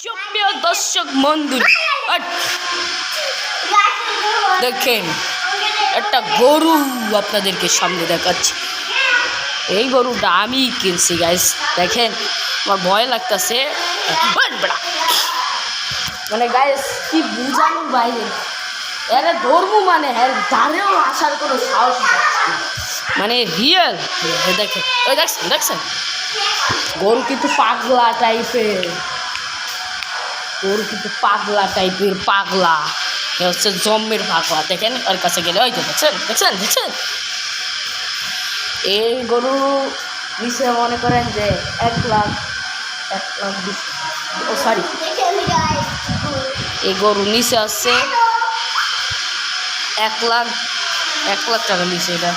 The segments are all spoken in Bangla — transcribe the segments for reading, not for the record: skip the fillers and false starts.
সুপ্রিয় দর্শক মন্ডলী, দেখেন একটা গরু আপনাদেরকে সামনে দেখাচ্ছি। এই গরুটা আমি কিনছি গাইস। দেখেন আমার ভয় লাগতেছে, মানে গাইস কি বুঝানোর বাইরে। এরা ধর্ম মানে এর ধারেও আসার কোনো সাহস পাচ্ছে না, মানে রিয়েল। দেখেন ওই দেখছেন দেখছেন গরু কিন্তু পাগলা টাইপের, গরু কিন্তু পাগলা টাইপের, পাগলা। এ হচ্ছে জম্মের পাগলা। দেখেন ওর কাছে গেলে ওই তো দেখছেন দেখছেন দেখছেন এই গরু নিচে মনে করেন যে 1,20,000, ও সরি, এই গরু নিচে আসছে 1,00,000 টাকা নিচে। এটা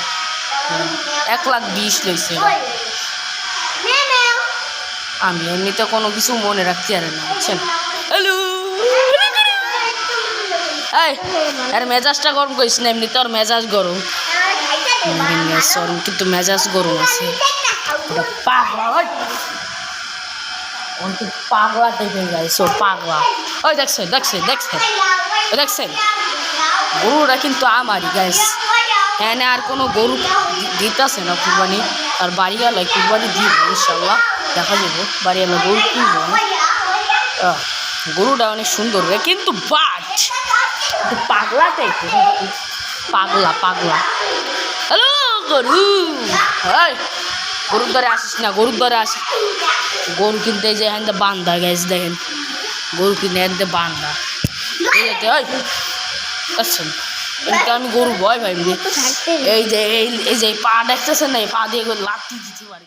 1,20,000 লইছে। আমি এমনিতে কোনো কিছু মনে রাখতে পারি না, বুঝছেন। হ্যালো, এই আর মেজাজটা গরম করিস না, এমনিতে ওর মেজাজ গরম, কিন্তু মেজাজ গরম আছে। পাগলা, পাগলা টাইপের গাইস, ও পাগলা। ওই দেখছেন দেখছেন দেখছেন দেখছেন গরুটা কিন্তু আমারই গাইস। এনে আর কোনো গরু দিতেছে না কুরবানি, আর বাড়িওয়ালায় কুরবানি দিব ইনশাল্লাহ, দেখা যাবো বাড়িওয়ালা গরু কিনবো। গরুটা অনেক সুন্দর রে, কিন্তু বাট পাগলা টাইপের, পাগলা পাগলা। হ্যালো গরু, হয় গরুর দ্বারে আসিস না, গরুর দ্বারে আসিস। গরু কিনতে যে এখান থেকে বান্ধা গাইস, দেখেন গরু কিনে এখান থেকে বান্ধা। বুঝছেন, কিন্তু আমি গরু ভয় ভাই। এই যে পা দেখতেছেন না, এই পা দিয়ে লাথি দিতে পারি।